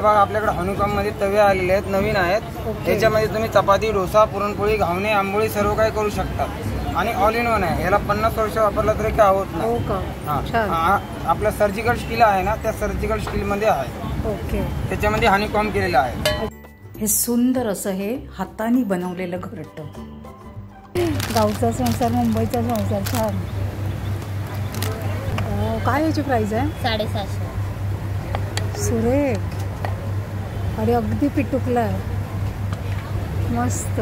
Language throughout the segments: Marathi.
बघा आपल्याकडे हनीकॉम मध्ये तवे आलेले आहेत, नवीन आहेत। याच्यामध्ये तुम्ही चपाती, डोसा, पुरणपोळी, घावणे, आंबोळी सर्व काही करू शकता आणि ऑल इन वन आहे। याला 50 वर्ष वापरलं तरी काय होत नाही। हो का? हां, आपलं सर्जिकल स्टील आहे ना, त्या सर्जिकल स्टील मध्ये आहे। ओके, त्याच्यामध्ये हनीकॉम केलेलं आहे। हे सुंदर असं हे हाताने बनवलेलं घरट, गावचा संसार, मुंबईचा संसार, छान। काय याची प्राइस आहे? 750। सुरेख आणि अगदी पिटुकला आहे, मस्त।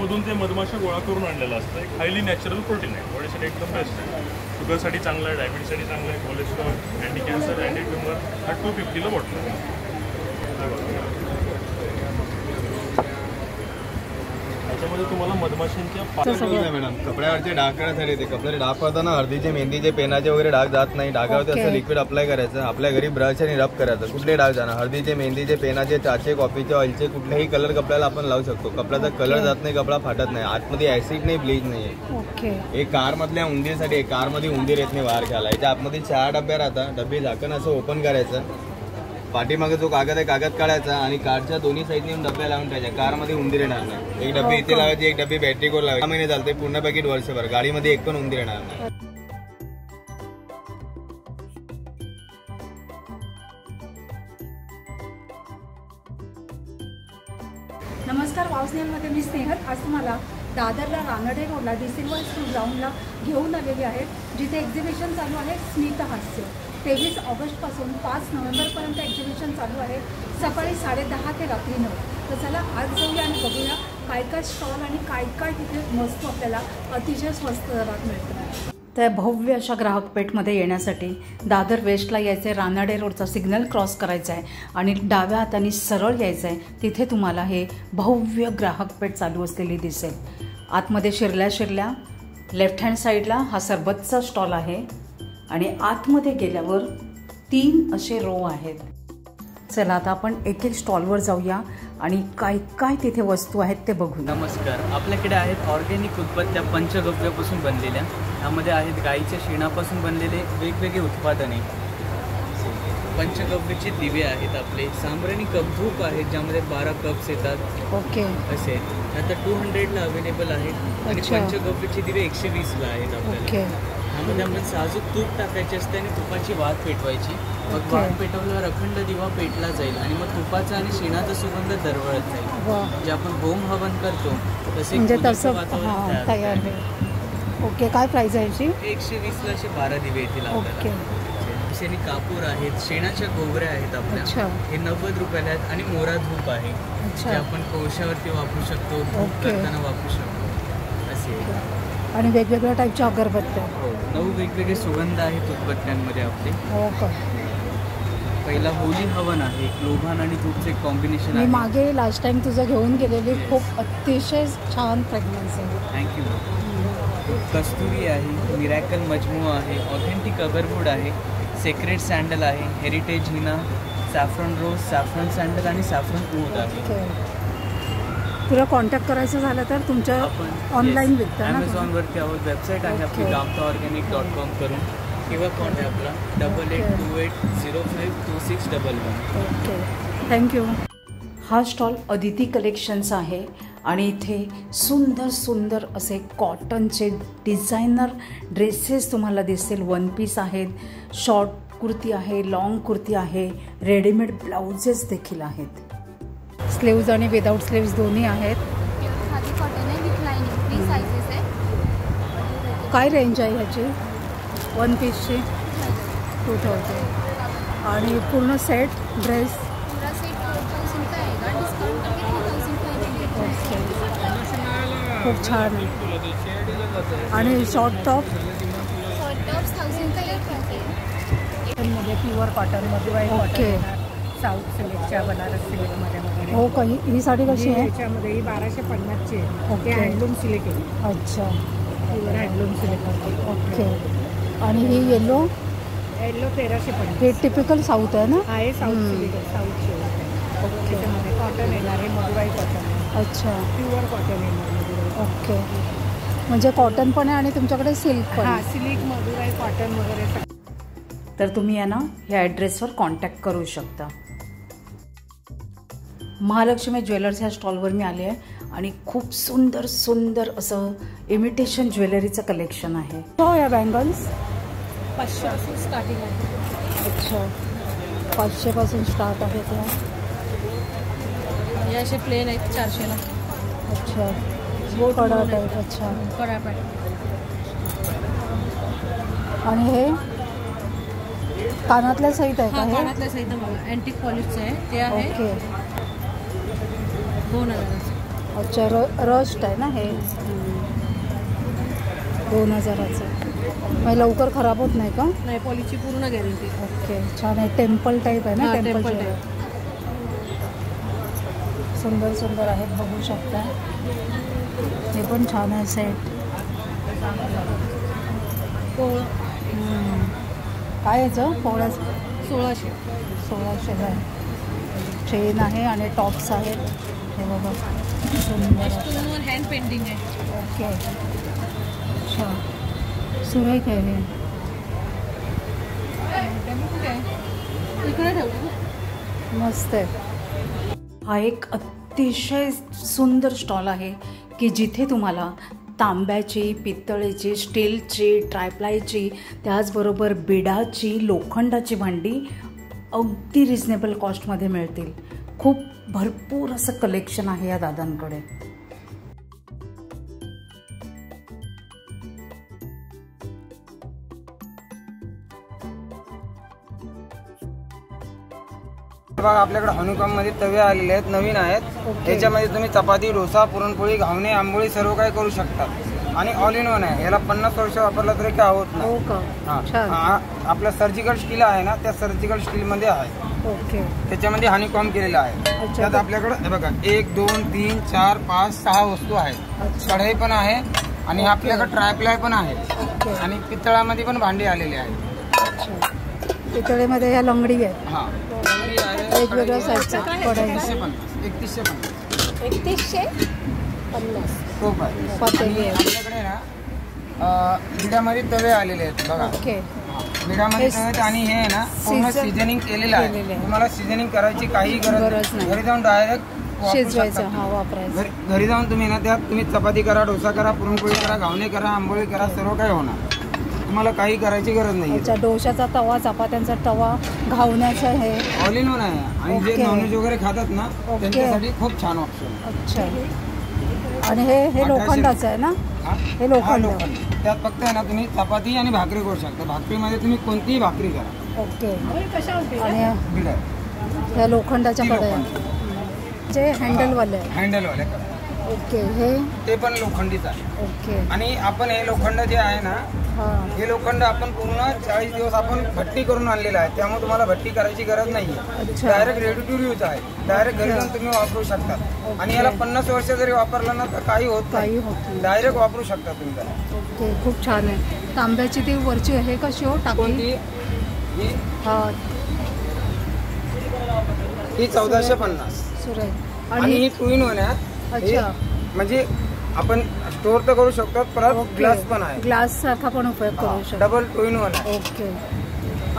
मधून ते मधमाशा गोळा करून आणलेलं असतं। एक हायली नॅचरल प्रोटीन आहे, बॉडीसाठी एकदम बेस्ट आहे। शुगरसाठी चांगलं आहे, डायबिटीजसाठी चांगलं आहे, cholesterol, anti cancer, anti tumour, हा 250ला बॉटल आहे। त्याच्यामध्ये तुम्हाला मधमाशांच्या मॅडम कपड्यावरचे डाग काढण्यासाठी ते कपडे डाग पडताना हळदीचे, मेहंदीचे, पेनाचे वगैरे डाग जात नाही। डागावरती असं लिक्विड अप्लाय करायचं, आपल्या घरी ब्रश आणि रब करायचं, कुठले डाग जाणार। हळदीचे, मेहंदीचे, पेनाचे, चहाचे, कॉफीचे, ऑइलचे, कुठल्याही कलर कपड्याला आपण लावू शकतो। कपड्याचा कलर जात नाही, कपडा फाटत नाही, आतमध्ये ऍसिड नाही, ब्लीच नाही। ओके, एक कार मधल्या उंदीरसाठी, कार मध्ये उंदीर येत नाही बाहेर घ्यायला। याच्या आतमध्ये 4 डब्या राहतात, डबे झाकण असं ओपन करायचं, पाठीमागे जो कागद आहे कागद काढायचा आणि कारच्या दोन्ही साईडने डब्या लावून ठेवायच्या। कारमध्ये उंदीर येणार नाही। एक डबे इथे लावायची, एक डबे बॅटरीवर लावायची। 6 महिने चालते, पूर्ण पॅकेट वर्षभर, गाडीमध्ये एक पण उंदीर येणार नाही। नमस्कार, वावस्नेलमध्ये मी स्नेहल। आज तुम्हाला दादरला रानडे रोडला डिसिल्वर ग्राउंडला घेऊन आलेली आहे, जिथे एक्झिबिशन चालू आहे स्मितहास्य। 23 ऑगस्टपासून 5 नोव्हेंबरपर्यंत एक्झिबिशन चालू आहे, सकाळी 10:30 ते रात्री 9। तर चला आज जाऊया आणि बघूया काय काय स्टॉल आणि काय काय तिथे वस्तू आपल्याला अतिशय स्वस्त दरात मिळतात। त्या भव्य अशा ग्राहक पेठमध्ये येण्यासाठी दादर वेस्टला यायचं आहे, रानडे रोडचा सिग्नल क्रॉस करायचा आहे आणि डाव्या हाताने सरळ यायचं आहे। तिथे तुम्हाला हे भव्य ग्राहक पेठ चालू असलेली दिसेल। आतमध्ये शिरल्या लेफ्ट हँड साईडला हा सरबतचा स्टॉल आहे आणि आतमध्ये गेल्यावर 3 असे रो आहेत। चला आता आपण एक एक स्टॉलवर जाऊया आणि काय काय तिथे वस्तू आहेत ते बघू। नमस्कार, आपल्याकडे आहेत ऑर्गॅनिक उत्पत्त्या पंचगव्यापासून बनलेल्या। यामध्ये आहेत गाईच्या शेणापासून बनलेले वेगवेगळे उत्पादने, पंचगव्याचे दिवे आहेत आपले, सांब्राणी कप धूप आहेत ज्यामध्ये 12 कप्स येतात। ओके, असे आता 200ला अवेलेबल आहेत आणि पंचगव्याचे दिवे 120ला आहेत आपल्याला। यामध्ये आपण साजूक तूप टाकायचे असते आणि तुपाची वात पेटवायची। मग वात पेटवल्यावर अखंड दिवा पेटला जाईल आणि मग तुपाचा आणि शेणाचा सुगंध दरवळत जाईल। जे आपण होम हवन करतो तसे म्हणजे तसं तयार आहे। ओके, काय प्राइस आहे याची? 120ला असे 12 दिवे येतील आपल्याला। शेणी कापूर आहेत, शेणाच्या गोवऱ्या आहेत आपल्या, हे 90 रुपयाला आहेत आणि मोरा धूप आहे जे आपण कोळशावरती वापरू शकतो, धूप करताना वापरू शकतो असे। आणि वेगवेगळ्या टाईपच्या अगरबत्त्या, 9 वेगवेगळे सुगंध आहेत उत्पत्त्यांमध्ये आपले। हो का? पहिला होली हवन आहे, लोभान आणि तूपचे कॉम्बिनेशन आहे। मी मागे लास्ट टाइम तुझं घेऊन गेलेली, खूप अतिशय छान फ्रेग्रन्स आहे। थँक्यू। कस्तुरी आहे, मिरॅकल मजमू आहे, ऑथेंटिक अगरवूड आहे, सेक्रेट सँडल आहे, हेरिटेज हिना, सॅफ्रॉन रोज, सॅफ्रॉन सँडल आणि सॅफ्रॉन ऊद आहे। तुला कॉन्टॅक्ट करायचं झालं तर तुमच्या ऑनलाईन विकता ना? ॲमेझॉनवरती आहोत, वेबसाईट आहे आपली gamtaorganic.com करून, किंवा कॉन्टॅक्ट आपला 8828052611। Okay, thank you. हा स्टॉल अदिती कलेक्शन्स आहे आणि इथे सुंदर सुंदर असे कॉटनचे डिझायनर ड्रेसेस तुम्हाला दिसतील। 1 पीस आहेत, शॉर्ट कुर्ती आहे, लॉंग कुर्ती आहे, रेडीमेड ब्लाउजेस देखील आहेत। स्लीव्ज आणि विदाउट स्लीव्ज दोन्ही आहेत। काय रेंज आहे ह्याची 1 पीसची? 2000 आणि पूर्ण सेट ड्रेस खूप छान आहे। आणि शॉर्ट टॉप मध्ये प्युअर कॉटनमध्ये। ओके, साऊथ सिल्कच्या, बनारस सिल्कमध्ये वगैरे। हो का? ही साडी कशी आहे? याच्यामध्ये ही 1250ची आहे। ओके, हँडलूम सिल्क आहे। अच्छा, प्युअर हँडलूम सिल्क आहे। ओके, आणि ही येलो 1350। हे टिपिकल साऊथ आहे ना? आहे, साऊथ सिल्क आहे, साऊथ सिल्क। ओके, त्याच्यामध्ये कॉटन येणार आहे, मधुराई कॉटन। अच्छा, प्युअर कॉटन येणार। ओके, म्हणजे कॉटन पण आहे आणि तुमच्याकडे सिल्क पण? हां, सिल्क, मधुराई कॉटन वगैरे। तर तुम्ही यांना ह्या ॲड्रेसवर कॉन्टॅक्ट करू शकता। महालक्ष्मी ज्वेलर्स ह्या स्टॉलवर मी आले आहे आणि खूप सुंदर सुंदर असं इमिटेशन ज्वेलरीचं कलेक्शन आहे. हो, या बँगल्स 500 पासून स्टार्टिंग आहे. अच्छा, 500 पासून स्टार्ट आहे त्या. हे असे प्लेन आहेत 400ला. अच्छा, कडा टाईप. अच्छा, कडा पॅट. आणि हे कानातल्या सहित आहे का? हे कानातल्या सहित बघा, अँटिक पॉलिशचं आहे ते आहे. ओके. 2000. अच्छा, रस्ट आहे ना हे. 2000चं. मग लवकर खराब होत नाही का? नाही, पॉलिशची पूर्ण गॅरंटी. ओके, छान आहे. टेम्पल टाईप आहे ना? Temple type. सुंदर सुंदर आहेत, बघू शकता. हे पण छान आहे सेट. काय याचं पोळ्याच? 1600 आहे. चेन आहे आणि टॉप्स आहेत. हे बघा, स्टोनवर हँड पेंटिंग आहे. ओके. अच्छा, सुरेख आहे हे. इकडे ठेवलं. मस्त आहे. हा एक अतिशय सुंदर स्टॉल आहे की जिथे तुम्हाला तांब्याची, पितळेची, स्टीलची, ट्रायप्लायची, त्याचबरोबर बिडाची, लोखंडाची भांडी अगदी रिजनेबल कॉस्टमध्ये मिळतील. खूप भरपूर असं कलेक्शन आहे या दादांकडे. बघा, आपल्याकडे हनुकॉम मध्ये तवे आलेले आहेत, नवीन आहेत. याच्यामध्ये तुम्ही चपाती, डोसा, पुरणपोळी, घावणे, आंबोळी सर्व काही करू शकता. आणि ऑल इन वन आहे. याला 50 वर्ष वापरला तरी काय होत नाही. हा, आपला सर्जिकल स्टील आहे ना, त्या सर्जिकल स्टील मध्ये आहे. ओके. त्याच्यामध्ये हनीकॉम केलेला आहे. त्यात आपल्याकडे बघा 1 2 3 4 5 6 वस्तू आहेत. कढई पण आहे आणि आपल्याकडे ट्रायप्लाय पण आहे. आणि पितळामध्ये पण भांडी आलेली आहेत. पितळेमध्ये ह्या लंगडी आहेत. हा, वेगवेगळ्या साईजच्या कढई. 3150 खूप आहे. आपल्याकडे ना बिडामध्ये तवे आलेले आहेत बघा. बिडामध्ये तवे. आणि हे ना पूर्ण सीझनिंग केलेलं आहे. तुम्हाला सीझनिंग करायची काही गरज नाही. घरी जाऊन डायरेक्ट शिजवायचं. घरी जाऊन तुम्ही ना त्यात तुम्ही चपाती करा, डोसा करा, पुरणपोळी करा, घावणे करा, आंबोळी करा, सर्व काही होणार. तुम्हाला काही करायची गरज नाही. अच्छा, डोशाचा तवा, चपात्यांचा तवा, घावण्याचं हे ऑल इन वन आहे. आणि जे नॉनव्हेज वगैरे खातात ना त्यांच्यासाठी खूप छान ऑप्शन. अच्छा. आणि हे लोखंडाचं आहे ना? हे लोखंड. त्यात फक्त आहे ना तुम्ही चपाती आणि भाकरी करू शकता. भाकरीमध्ये तुम्ही कोणतीही भाकरी करा. ओके. आणि ह्या लोखंडाच्या कढया जे हँडलवाले कढया. ओके. हे ते पण लोखंडीच आहे. ओके. आणि आपण हे लोखंड जे आहे ना, हे लोखंड आपण पूर्ण 40 दिवस आपण भट्टी करून आणलेलं आहे. त्यामुळे तुम्हाला भट्टी करायची गरज नाही. डायरेक्ट रेडी टू यूज आहे. डायरेक्ट घरी जाऊन तुम्ही वापरू शकता. आणि याला 50 वर्ष जरी वापरलं ना तर काही होत नाही. डायरेक्ट वापरू शकता तुम्ही त्याला. ओके, खूप छान आहे. तांब्याची ती वरची हे कशी हो टाकली? ही 1450. सुरेख. आणि ही 2 in 1 आहे. अच्छा, म्हणजे आपण स्टोर तर करू शकतो. परत ग्लास पण आहे. ग्लास सारखा पण उपयोग करू शकतो. डबल 2 in 1 आहे. ओके.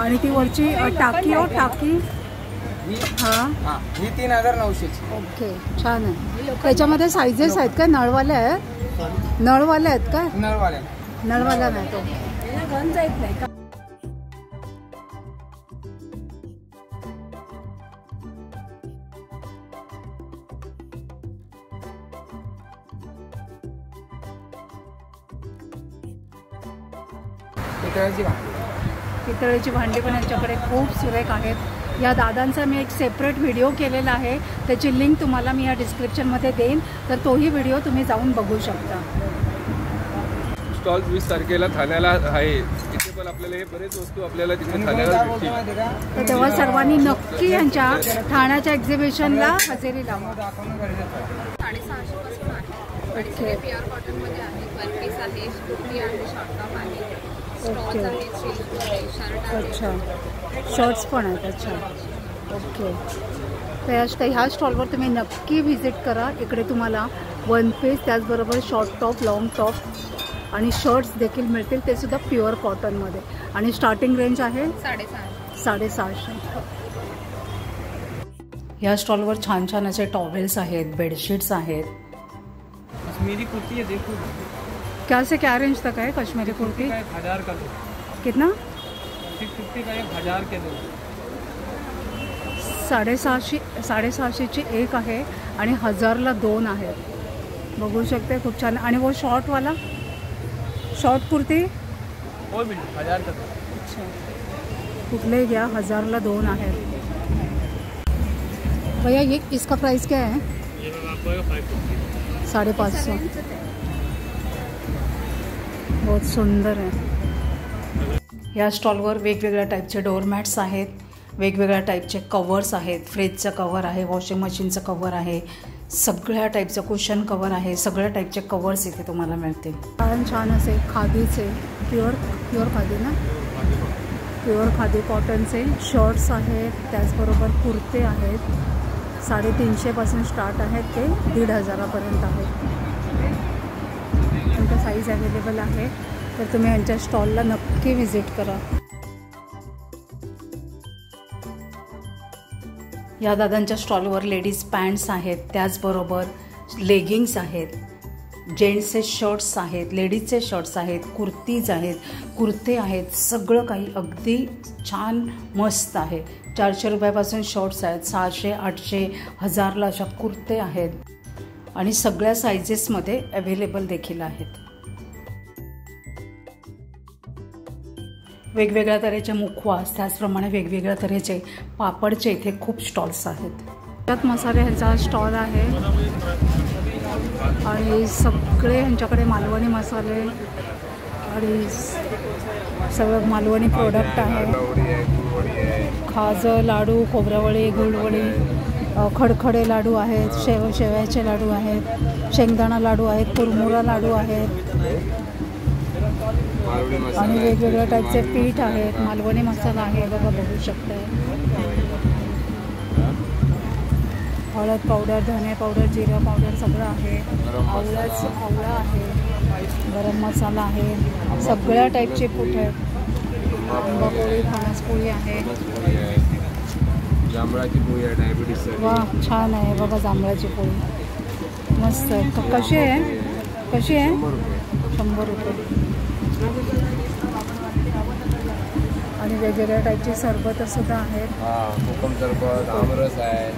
आणि ती वरची टाकी हो, टाकी. ही 3900ची. ओके, छान आहे. त्याच्यामध्ये साईजेस आहेत का? नळवाले आहेत? नळवाले आहेत का? नळवाल्या नाही. तो गंज येत नाही का? पितळेची भांडी पण यांच्याकडे खूप सुरेख आहेत. या दादांचा मी एक सेपरेट व्हिडिओ केलेला आहे. त्याची लिंक तुम्हाला मी या डिस्क्रिप्शनमध्ये देईन, तर तोही व्हिडिओ तुम्ही जाऊन बघू शकता. स्टॉल 20 तारखेला ठाण्याला आहे. इथे पण आपल्याला हे बरेच वस्तू आपल्याला तिथे ठाण्याला भेटतील. तर तेव्हा सर्वांनी नक्की यांच्या ठाण्याच्या एक्झिबिशनला हजेरी लावा. 650 पासून आहे. आणि प्युअर कॉटनमध्ये आहे. वन पीस आहे, कुर्ती आहे, शॉर्ट टॉप आहे, स्टॉल्स आहेत, सिल्क आहे, शर्ट आहे. अच्छा, शर्ट्स पण आहेत. अच्छा, ओके. तर ह्या स्टॉलवर तुम्ही नक्की व्हिजिट करा. इकडे तुम्हाला वन पीस, त्याचबरोबर शॉर्ट टॉप, लॉंग टॉप आणि शर्ट्स देखील मिळतील. ते सुद्धा प्युअर कॉटनमध्ये. आणि स्टार्टिंग रेंज आहे 650. 650. या स्टॉलवर छान छान असे टॉवेल्स आहेत, बेडशीट्स आहेत. कश्मीरी कुर्ती है देखो. क्या से क्या रेंज तक है कश्मीरी कुर्ती? 1000 का दो. कितना? 650 का 1000 के दो. 750ची एक आहे आणि 1000ला 2 आहेत. बघू शकते खूप छान. आणि वो शॉर्टवाला शॉर्ट कुर्ती वो भी 1000 का दो. अच्छा, कुठले घ्या, 1000ला 2 आहेत. भैया ये इसका प्राइस क्या है? ये मैम आपको 550. 550. बहुत सुंदर आहे. या स्टॉलवर वेगवेगळ्या टाईपचे डोअरमॅट्स आहेत, वेगवेगळ्या टाईपचे कवर्स आहेत. फ्रीजचं कवर आहे, वॉशिंग मशीनचं कवर आहे, सगळ्या टाईपचं कुशन कवर आहे. सगळ्या टाईपचे कवर्स इथे तुम्हाला मिळतील. छान छान असे खादीचे प्युअर खादी ना, प्युअर खादी कॉटनचे शर्ट्स आहेत. त्याचबरोबर कुर्ते आहेत. 350पासून स्टार्ट आहेत ते 1500पर्यंत आहेत. तुमचा साईज अवेलेबल आहे, तर तुम्ही यांच्या स्टॉलला नक्की व्हिजिट करा. या दादांच्या स्टॉलवर लेडीज पॅन्ट्स आहेत, त्याचबरोबर लेगिंग्स आहेत, जेंट्सचे शर्ट्स आहेत, लेडीजचे शर्ट्स आहेत, कुर्तीज आहेत, कुर्ते आहेत. सगळं काही अगदी छान मस्त आहे. 400 रुपयापासून शर्ट्स आहेत, 600, 800, 1000ला अशा कुर्ते आहेत आणि सगळ्या सायझेसमध्ये अवेलेबल देखील आहेत. वेगवेगळ्या तऱ्हेचे मुखवास, त्याचप्रमाणे वेगवेगळ्या तऱ्हेचे पापडचे इथे खूप स्टॉल्स आहेत. त्यात मसाले ह्यांचा स्टॉल आहे आणि सगळे ह्यांच्याकडे मालवणी मसाले आणि सगळं मालवणी प्रोडक्ट आहे. खाजं, लाडू, खोबरावळी, गुळवळी, खडखडे लाडू आहेत, शेवयाचे लाडू आहेत, शेंगदाणा लाडू आहेत, कुरमुरा लाडू आहेत आणि वेगवेगळ्या टाईपचे पीठ आहेत. मालवणी मसाला आहे बघा, बघू शकता. हळद पावडर, धने पावडर, जिरा पावडर सगळं आहे. आवळा आहे, गरम मसाला आहे, सगळ्या टाईपचे पीठ आहेत. आंबापोळी, फणसपोळी आहे. जांभळाची पोळी आहे, डायबिटीस. वा, छान आहे बघा जांभळाची पोळी, मस्त आहे. कशी आहे? 100 रुपये. आणि वेगवेगळ्या टाईपचे सरबत सुद्धा आहेत. कोकम सरबत, आमरस आहे,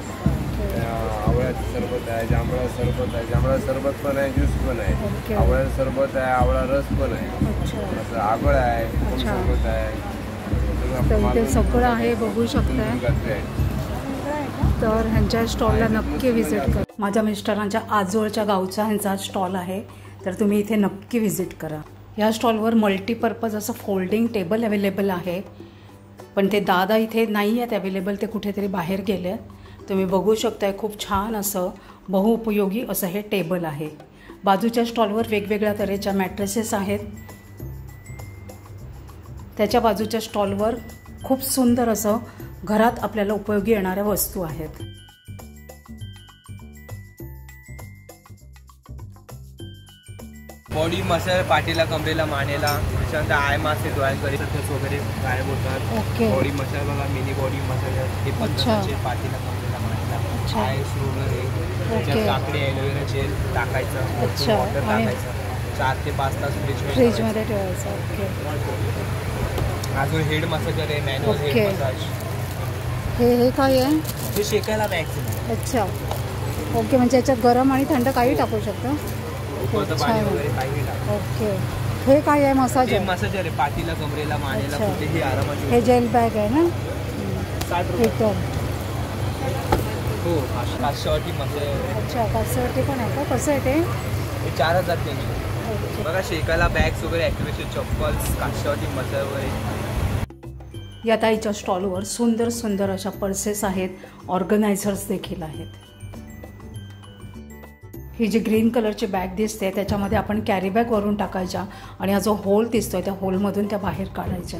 आवळ्याचं सरबत आहे, जांभळा सरबत आहे, जांभळा सरबत पण आहे, ज्यूस पण आहे, आवळ्याचं सरबत आहे, आवळा रस पण आहे, असं आगळ आहे, कोकम सरबत आहे. तर इथे सगळं आहे, बघू शकताय. तर ह्यांच्या स्टॉलला नक्की व्हिजिट करा. माझ्या मिस्टरांच्या आजोळच्या गावचा ह्यांचा स्टॉल आहे, तर तुम्ही इथे नक्की व्हिजिट करा. या स्टॉलवर मल्टीपर्पज असं फोल्डिंग टेबल अवेलेबल आहे, पण ते दादा इथे नाही आहेत अवेलेबल, ते कुठेतरी बाहेर गेले आहेत. तुम्ही बघू शकताय खूप छान असं बहुउपयोगी असं हे टेबल आहे. बाजूच्या स्टॉलवर वेगवेगळ्या तऱ्हेच्या मॅट्रेसेस आहेत. त्याच्या बाजूच्या स्टॉलवर खूप सुंदर असं घरात आपल्याला उपयोगी येणाऱ्या वस्तू आहेत. बॉडी मसाज पाठीला, कमरेला, मानेला, त्याच्यानंतर आय मासे वगैरे गायब होतात. बॉडी मसाज बघा, मिनी बॉडी मसाज हे पण पाठीला, कमरेला, मानेला. आयस रोलर आहे, त्याच्यात काकडे, ॲलोवेरा जेल टाकायचं, वॉटर टाकायचं, 4 ते 5 तास फ्रीजमध्ये ठेवायचं. अजून हेड मसाजर आहे, मॅन्युअल हेड मसाज. हे काय आहे? हे शेकायला बॅग्स. अच्छा, ओके. म्हणजे याच्यात गरम आणि थंड काही टाकू शकतो. ओके. हे काय आहे? मसाजर. मसाजर आहे, पाठीला, कमरेला, मानेला कुठेही आरामात. हे जेल बॅग आहे ना, 60 रुपये. हो, काष्टवाटी मसाज. अच्छा, काष्टवाटी पण आहे का? कसं आहे ते? 4000 त्यांनी. बघा, शेकायला बॅग्स वगैरे, ॲक्टिव्हेशन चप्पल्स, काष्टवाटी मसाज वगैरे. या ताईच्या स्टॉलवर सुंदर सुंदर अशा पर्सेस आहेत, ऑर्गनायझर्स देखील आहेत. ही जी ग्रीन कलरची बॅग दिसते त्याच्यामध्ये आपण कॅरी बॅग वरून टाकायच्या आणि हा जो होल दिसतोय त्या होलमधून त्या बाहेर काढायच्या.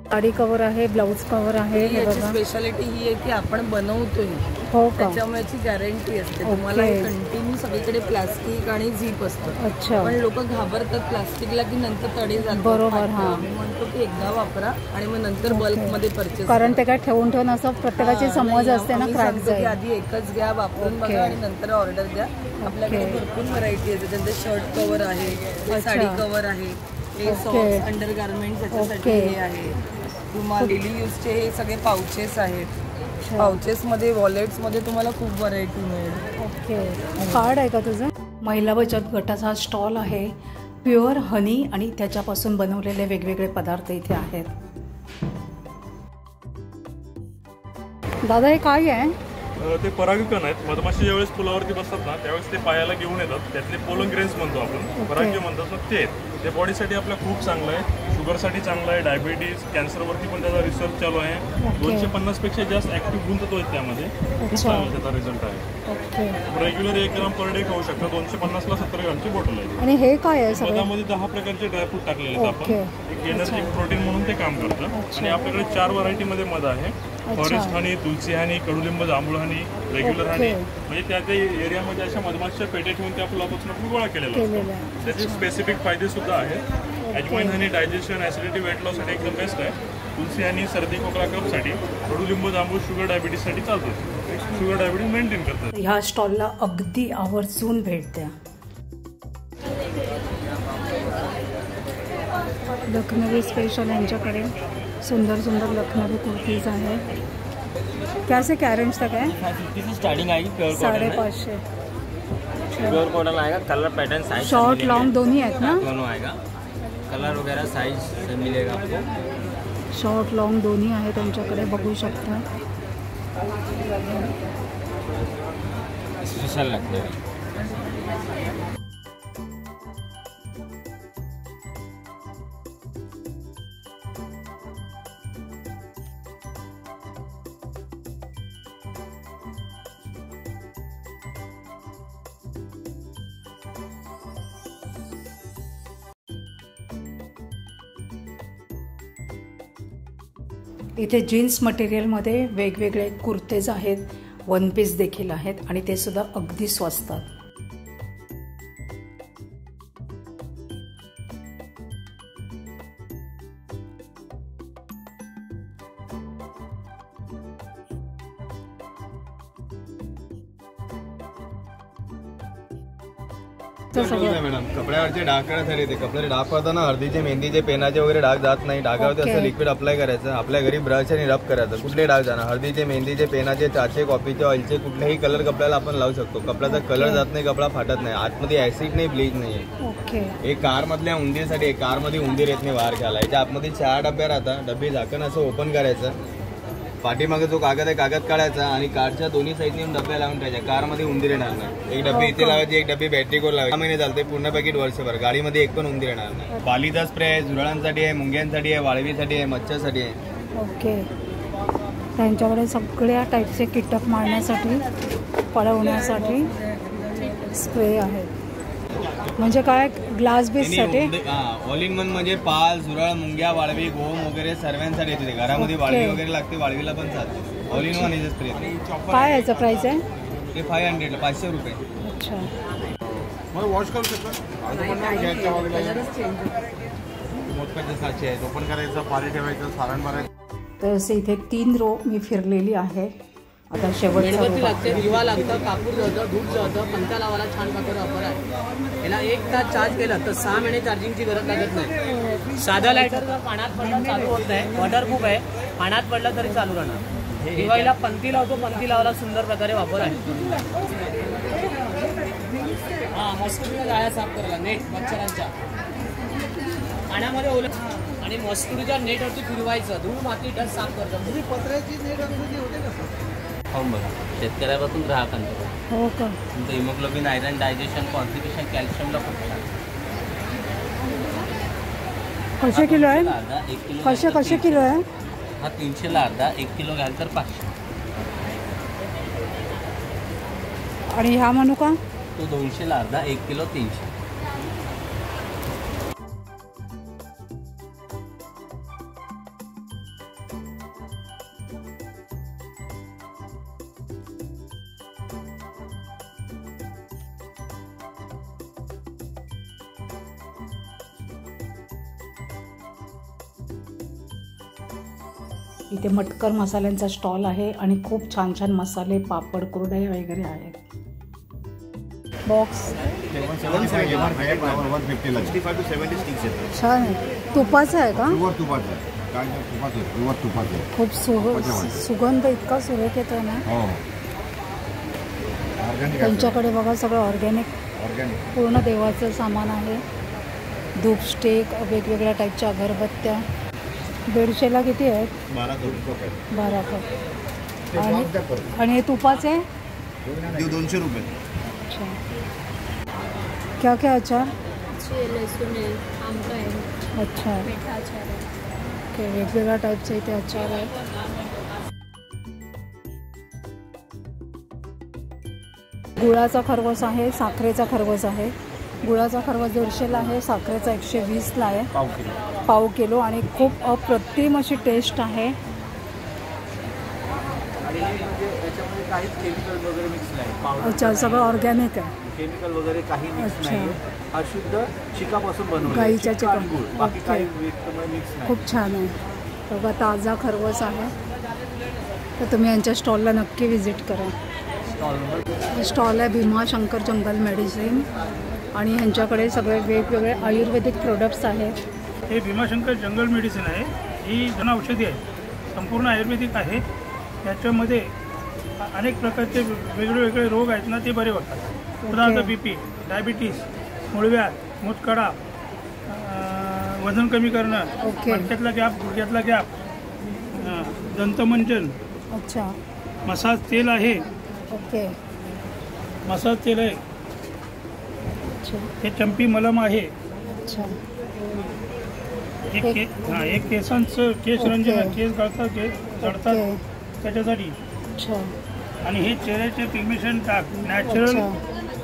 साडी कवर आहे, ब्लाऊज कवर आहे. याची स्पेशालिटी ही आहे की आपण बनवतोय, हो का? त्याच्यामुळे याची गॅरंटी असते. तुम्हाला कंटिन्यू सगळीकडे प्लास्टिक आणि झीप असतं. अच्छा. पण लोक घाबरतात प्लास्टिकला की नंतर तडे जातात. बरोबर. हां, आम्ही म्हणतो की एकदा वापरा आणि मग नंतर बल्कमध्ये परचेस. कारण ते काय ठेवून असं प्रत्येकाची समज असते ना, क्रॅक जाईल. आधी एकच घ्या, वापरून बघा आणि नंतर ऑर्डर द्या. आपल्याकडे भरपूर व्हरायटी आहे. त्याच्यामध्ये शर्ट कव्हर आहे, साडी कव्हर आहे, हे सॉक्स, अंडर गार्मेंट्स याच्यासाठी हे आहे. तुम्हाला डेली यूजचे हे सगळे पाउचेस आहेत. पाउचेसमध्ये वॉलेट्समध्ये तुम्हाला खूप व्हरायटी मिळेल. ओके. कार्ड आहे का तुझं? महिला बचत गटाचा स्टॉल आहे. प्युअर हनी आणि त्याच्यापासून बनवलेले वेगवेगळे पदार्थ इथे आहेत. दादा हे काय आहे? ते परागकण आहेत. मधमाशी ज्यावेळेस फुलावरती बसतात ना त्यावेळेस ते पायाला घेऊन येतात. त्यातले पोलन ग्रेन्स म्हणतो आपण, पराग्य म्हणतात ना ते. ते बॉडीसाठी आपल्या खूप चांगलं आहे, शुगरसाठी चांगलं आहे, डायबिटीज, कॅन्सरवरती पण त्याचा रिसर्च चालू आहे. 250 पेक्षा जास्त ऍक्टिव्ह गुणतत्व आहेत त्यामध्ये. खूप चांगला त्याचा रिझल्ट आहे. रेग्युलर 1 ग्राम पर डे खाऊ शकता. 250 ला 70 ग्रामची बॉटल आहे. आणि हे काय आहे? मधामध्ये 10 प्रकारचे ड्रायफ्रूट टाकलेले आहेत आपण. एक एनर्जी प्रोटीन म्हणून ते काम करतं. आणि आपल्याकडे 4 व्हरायटीमध्ये मध आहे. फॉरेस्ट हनी, तुलसी हनी, कडुलिंब, जांभूळ हनी, रेग्युलर हनी. म्हणजे त्या एरियामध्ये अशा मधमाशीच्या पेटे ठेवून त्या फुलापासून आपण गोळा केलेला असतो. त्याचे स्पेसिफिक फायदे सुद्धा आहेत. अजवाईन हनी डायजेशन, ऍसिडिटी, वेट लॉससाठी एकदम बेस्ट आहे. तुलसी हनी सर्दी खोकला कफसाठी, कडुलिंब, जांभूळ शुगर डायबिटीससाठी चालतं. शुगर डायबिटीस मेंटेन करतात. ह्या स्टॉलला अगदी आवर्जून भेट द्या. लखनवी स्पेशल यांच्याकडे सुंदर सुंदर लखनवी कुर्तीज आहेत. कैसे क्या रेंज तक है? 550 से स्टार्टिंग आएगी. Pure cotton 550. प्योर कॉटन आएगा. Colour pattern size short long दोनों आहेत ना? दोनों आएगा. कलर वगैरह साइज से मिलेगा आपको. शॉर्ट लॉन्ग दोन्ही आहे त्यांच्याकडे, बघू शकता. स्पेशल लगते हैं. इथे जीन्स मटेरियलमध्ये वेगवेगळे कुर्तेज आहेत, वन पीस देखील आहेत आणि ते सुद्धा अगदी स्वस्तात. मॅडम कपड्यावरचे डाग काढण्यासाठी ते कपडे डाग पडताना हळदीचे, मेहंदीचे, पेनाचे वगैरे डाग जात नाही. डागावरती असं लिक्विड अप्लाय करायचं. आपल्या घरी ब्रश आणि रब करायचं. कुठले डाग जाणार? हळदीचे, मेहंदीचे, पेनाचे, चहाचे, कॉफीचे, ऑइलचे, कुठलेही कलर कपड्याला आपण लावू शकतो. कपड्याचा कलर जात नाही, कपडा फाटत नाही. आतमध्ये ऍसिड नाही, ब्लीच नाही. एक कार मधल्या उंदीरसाठी, एक कार मध्ये उंदीर येत नाही वार घ्यायला. याच्या आतमध्ये 4 डब्या राहतात. डबी झाकण असं ओपन करायचं. पाठीमागे जो कागद आहे कागद काढायचा आणि कारच्या दोन्ही साईडने डब्या लावून ठेवायच्या. कारमध्ये उंदीर येणार नाही. एक डबी इथे लावायची, एक डबी बॅटरीवर लावायची. 6 महिने चालते, पूर्ण पॅकेट वर्षभर. गाडीमध्ये एक पण उंदीर येणार नाही. पालीचा स्प्रे आहे, झुरळांसाठी आहे, मुंग्यांसाठी आहे, वाळवीसाठी आहे, मच्छरसाठी आहे. ओके. त्यांच्याकडे सगळ्या टाईपचे कीटक मारण्यासाठी, पळवण्यासाठी स्प्रे आहेत. म्हणजे काय? ग्लास बेससाठी ऑल इन वन. म्हणजे पाल, झुरळ, मुंग्या, वाळवी, गोम वगैरे सर्वांसाठी येते. घरामध्ये वाळवी वगैरे लागते, वाळवीला पण चालते. All in one is spray. काय याचं प्राइस आहे? ते 500 500 रुपये. अच्छा. मला वॉश करू शकतो. मोदकाचे साचे आहेत, ओपन करायचं, पाणी ठेवायचं, सारण मारायचं. तर असे इथे 3 रो मी फिरलेली आहे. आता शेवटचा मेणबत्ती लागते, दिवा लागतं, कापूर जातं, धूप जातं, पंखा लावायला छान प्रकारे ऑफर आहे. याला 1 तास चार्ज केलं तर 6 महिने चार्जिंगची गरज लागत नाही. साधा लायटर जर पाण्यात पडला चालू होत नाही, वॉटरप्रूफ आहे, पाण्यात पडला तरी चालू राहणार. दिवाळीला पंथी लावतो, पंथी लावायला सुंदर प्रकारे वापर आहे. हा, मस्किटोच्या जाळ्या साफ करायला, नेट मच्छरांच्या पाण्यामध्ये ओलं आणि मस्किटोच्या नेटवरती फिरवायचं. धूळ, माती, डस्ट साफ करतं. तुम्ही पत्र्याची नेट होते का? खाऊन बघा. शेतकऱ्यापासून ग्राहकांपर्यंत. हो का? तुमचं हिमोग्लोबिन, आयरन, डायजेशन, कॉन्स्टिपेशन, कॅल्शियमला खूप छान. कसे किलो आहे? अर्धा 1 किलो. कसे किलो आहे? हा 300ला अर्धा. 1 किलो घ्याल तर 500. आणि ह्या मनुका? तो 200ला अर्धा. 1 किलो 300. इथे मटकर मसाल्यांचा स्टॉल आहे आणि खूप छान छान मसाले, पापड, कुरडया वगैरे आहेत. बॉक्स छान आहे. तुपाचं आहे का? खूप सुगंध इतका सुरेख येतो ना. त्यांच्याकडे बघा सगळं ऑर्गॅनिक पूर्ण देवाचं सामान आहे. धूप स्टिक, वेगवेगळ्या टाईपच्या अगरबत्त्या. 150ला किती आहेत? 12 कप. आणि हे तुपाचे 200 रुपये. अच्छा. क्या क्या अचार? लसूण आहे, आंबा आहे, अच्छा. मिठा अचार आहे. ओके, वेगवेगळ्या टाईपचे इथे अचार आहे. गुळाचा खरवस आहे, साखरेचा खरवस आहे. गुळाचा खरवस 150ला आहे, साखरेचा 120ला आहे, पाव किलो. आणि खूप अप्रतिम अशी टेस्ट आहे. अच्छा, सगळं ऑर्गॅनिक आहे. केमिकल वगैरे काही मिक्स नाही. हा शुद्ध चिकापासून बनवलेला आहे. गाईच्या चिका. बाकी काही मिक्स नाही. खूप छान आहे. बघा ताजा खरवस आहे. तर तुम्ही यांच्या स्टॉलला नक्की व्हिजिट करा. स्टॉल आहे भीमाशंकर जंगल मेडिसिन आणि ह्यांच्याकडे सगळे वेगवेगळे आयुर्वेदिक प्रोडक्ट्स आहेत. हे भीमाशंकर जंगल मेडिसिन आहे. ही जनऔषधी आहे, संपूर्ण आयुर्वेदिक आहे. याच्यामध्ये अनेक प्रकारचे वेगळे रोग आहेत ना, ते बरे होतात. उदाहरणार्थ BP, डायबिटीस, मूळव्याध, मूतखडा, वजन कमी करणं, मणक्यातला गॅप, गुडघ्यातला गॅप, दंतमंजन. अच्छा. मसाज तेल आहे. ओके. मसाज तेल आहे. हे चंपी मलम आहे. अच्छा. एक केसांचं केस रंजन, केस गळतात, जळतात त्याच्यासाठी. अच्छा. आणि हे चेहऱ्याचे पिगमेंटेशन टाक, नॅचरल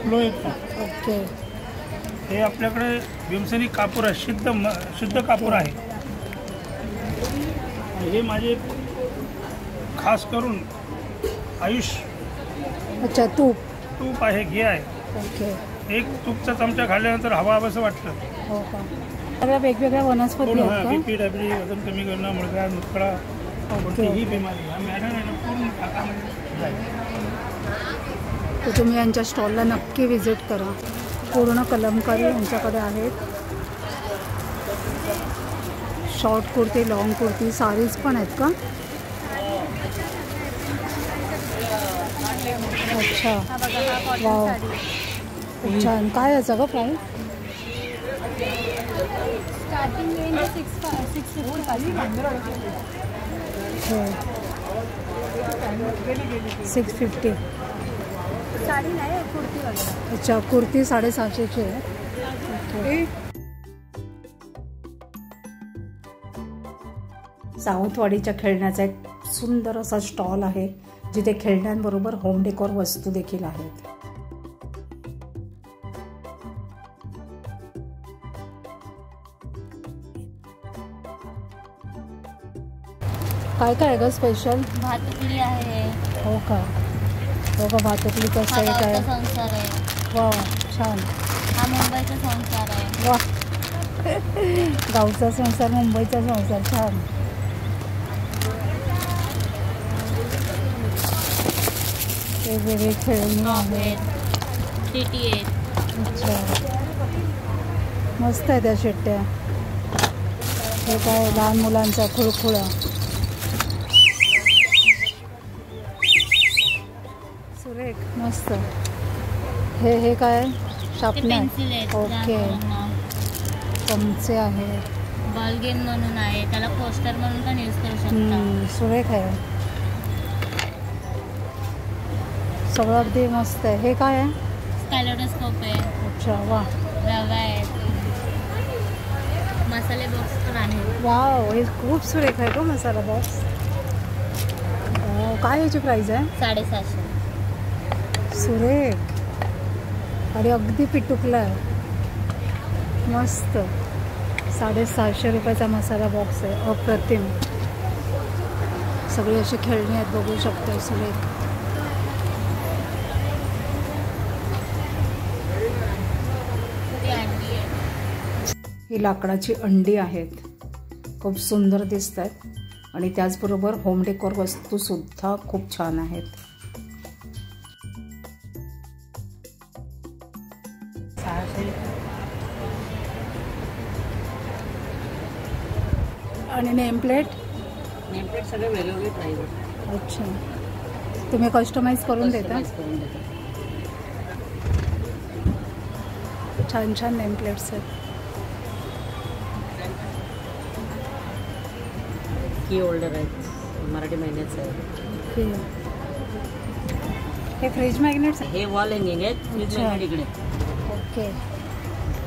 ग्लो येतो. ओके. हे आपल्याकडे भीमसेनी कापूर आहे, शुद्ध कापूर आहे. हे माझे खास करून आयुष. अच्छा. तूप आहे, घे आहे. ओके. एक तूपचा चमचा खाल्ल्यानंतर हवा हवंसं वाटतं. हो का? सगळ्या वेगवेगळ्या वनस्पती आहेत का? BP, डायबिटीज, वजन कमी करणं, मुळव्याध, मुतखडा, कोणतीही बिमारी हा मॅडम पूर्ण खातामध्ये. तर तुम्ही यांच्या स्टॉलला नक्की व्हिजिट करा. पूर्ण कलमकारी यांच्याकडे आहेत. Short kurti, long kurti, sarees पण आहेत का? अच्छा. वाव, खूप छान. काय याचं गं प्राईस? Starting range 650. साडी नाही, कुर्ती वगैरे. अच्छा, कुर्ती 750ची आहे. सावंतवाडीच्या खेळण्याचा एक सुंदर असा स्टॉल आहे, जिथे खेळण्यांबरोबर होम डेकोर वस्तू देखील आहेत. काय काय आहे ग स्पेशल? भातुकली आहे. हो का? हो का? भातुकलीचा सेट आहे. संसार आहे. वा, छान. हा मुंबईचा संसार आहे. वा, गावचा संसार, मुंबईचा संसार. छान. वेगवेगळे खेळणी आहेत. टीटी आहेत. अच्छा, मस्त आहे त्या शेट्ट्या. हे काय लहान मुलांचा खुळखुळा. सुरेख, मस्त. हे काय? शार्पनर. ओके. चमचे आहेत. बॉल गेम म्हणून आहे, त्याला पोस्टर म्हणून पण यूज करू शकता. सुरेख आहे सगळं, अगदी मस्त आहे. हे काय आहे? कॅलेडोस्कोप आहे. अच्छा, वा. रवा आहे. मसाले बॉक्स पण आहे. वाव, हे खूप सुरेख आहे का मसाला बॉक्स. काय याची प्राइस आहे? 750. सुरेख आणि अगदी पिटुकला आहे. मस्त. 750 रुपयाचा मसाला बॉक्स आहे. अप्रतिम. सगळी अशी खेळणी आहेत, बघू शकतो. सुरेख. ही लाकडाची अंडी आहेत, खूप सुंदर दिसत आहेत. आणि त्याचबरोबर होम डेकोर वस्तूसुद्धा खूप छान आहेत. आणि नेमप्लेट सगळे वेगवेगळे प्राईस. अच्छा, तुम्ही कस्टमाइज करून देता? छान छान नेमप्लेट्स आहेत. की होल्डर आहेत, मराठी महिन्याचं आहे. हे फ्रीज मॅग्नेट्स, हे वॉल हँगिंग आहेत. फ्रीज मॅग्नेट इकडे. ओके.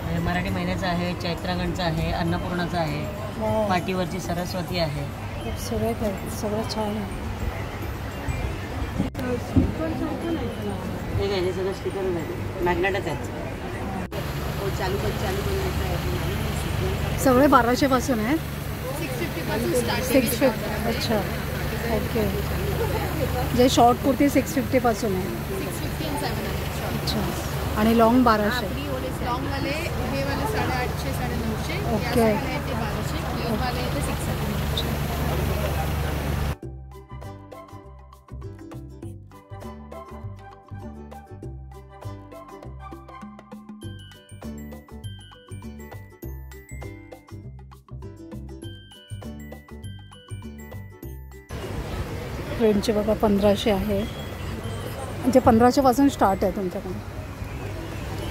हे मराठी महिन्याचं आहे, चैत्रांगणचं आहे, अन्नपूर्णाचं आहे, पाठीवरची सरस्वती आहे. सगळं छान आहे. हे सगळं स्टिकर मॅग्नेटच आहेत. चालू सगळे 1200 पासून आहेत. 650. अच्छा, ओके. जे शॉर्ट कुर्ती 650 पासून आहे. अच्छा, आणि लॉंग 1200. लॉंगवाले हे वाले 850 950. ओके. ते 1200. प्लेन वाले ते 600. फ्रेंडचे बघा 1500 आहे. म्हणजे 1500 पासून स्टार्ट आहे तुमच्याकडे.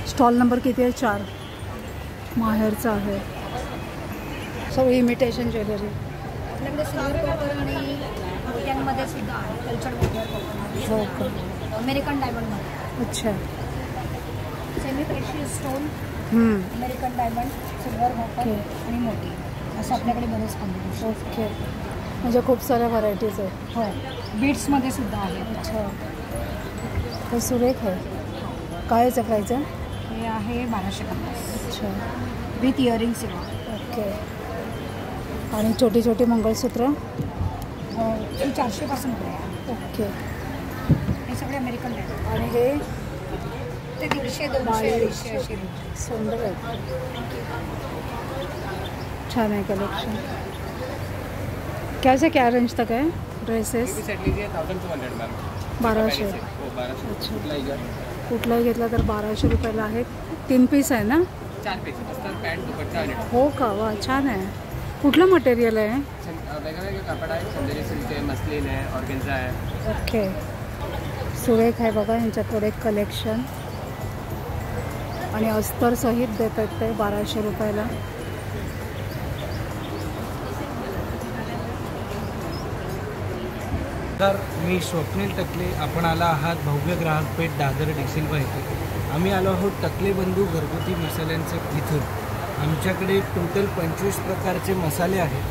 स्टॉल नंबर किती आहे? 4. माहेरचा आहे. सगळी इमिटेशन ज्वेलरी. आपल्याकडे सिल्वर कॉपर आणि मोत्यांमध्ये सुद्धा आहे. कल्चर मोत्यावर. हो का? अमेरिकन डायमंडमध्ये. अच्छा. Semi precious stone, American diamond, silver copper आणि मोती, असं आपल्याकडे बरेच कॉम्बिनेशन. ओके. म्हणजे खूप साऱ्या व्हरायटीज आहेत. हो, बीट्समध्ये सुद्धा आहे. अच्छा, हे सुरेख आहे. काय याचं प्राईस आहे? हे आहे 1250. अच्छा, विथ इयरिंग सिल्वर. ओके. आणि छोटी छोटी मंगळसूत्र ही 400 पासून पुढे आहे. ओके. हे सगळे अमेरिकन डायमंड. आणि हे ते 150 200 अशी सुंदर आहे. छान आहे कलेक्शन. क्या से क्या रेंज तक है ड्रेसेस? 1200. अच्छा, कुठलाही घेतला तर 1200 रुपयाला आहे. 3 पीस आहे ना? 4 पीस. पॅन्ट दुपट्टा. हो का? वा, छान आहे. कुठलं मटेरियल आहे? वेगवेगळे कापड आहे. चंदेरी सिल्क आहे, मस्लिन आहे, ऑर्गेन्झा आहे. ओके. सुरेख आहे बघा यांच्याकडे कलेक्शन. आणि अस्तर सहित देतात ते 1200 रुपयाला. तर मी स्वप्नील टकले. आपण आला आहात भव्य ग्राहक पेठ दादर डिसिल्वा येथे. आम्ही आलो आहोत टकले बंधू घरगुती मसाल्यांचे इथून. आमच्याकडे टोटल 25 प्रकारचे मसाले आहेत.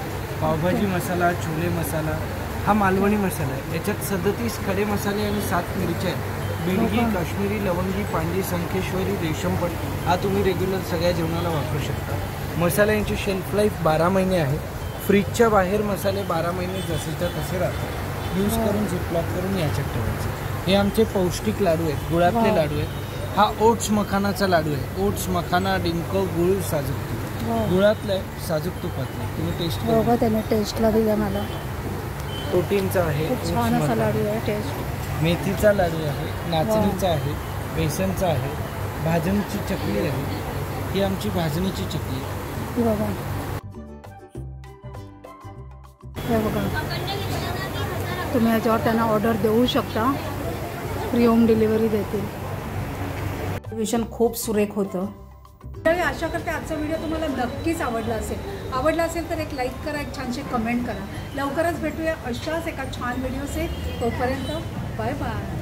पावभाजी मसाला, छोले मसाला, हा मालवणी मसाला आहे. याच्यात 37 खडे मसाले आणि 7 मिरच्या आहेत. बेडगी, काश्मीरी, लवंगी, पांडी, संखेश्वरी, रेशमपट हा तुम्ही रेग्युलर सगळ्या जेवणाला वापरू शकता. मसाला यांची शेल्फ लाईफ 12 महिने आहे. फ्रीजच्या बाहेर मसाले 12 महिने जसेच्या तसे राहतात. यूज करून झिपलॉक करून याच्यात ठेवायचे. हे आमचे पौष्टिक लाडू आहेत, गुळातले लाडू आहेत. हा ओट्स मखानाचा लाडू आहे. ओट्स, मखाना, डिंक, गुळ, साजूक तूप. गुळातलं आहे, साजूक तुपातलं. तुम्ही टेस्ट बघा, त्याने टेस्टला दिला मला. प्रोटीनचा आहे. छान असा लाडू आहे. टेस्ट. मेथीचा लाडू आहे, नाचणीचा आहे, बेसनचा आहे, भाजणीची चकली आहे. ही आमची भाजणीची चकली आहे. बघा, बघा, तुम्ही याच्यावर त्यांना ऑर्डर देऊ शकता. फ्री होम डिलिव्हरी देतील. विषण खूप सुरेख होतं. आशा करते आजचा व्हिडिओ तुम्हाला नक्कीच आवडला असेल तर एक लाईक करा, एक छानशी कमेंट करा. लवकरच भेटूया अशाच एका छान व्हिडिओचे. तोपर्यंत बाय बाय.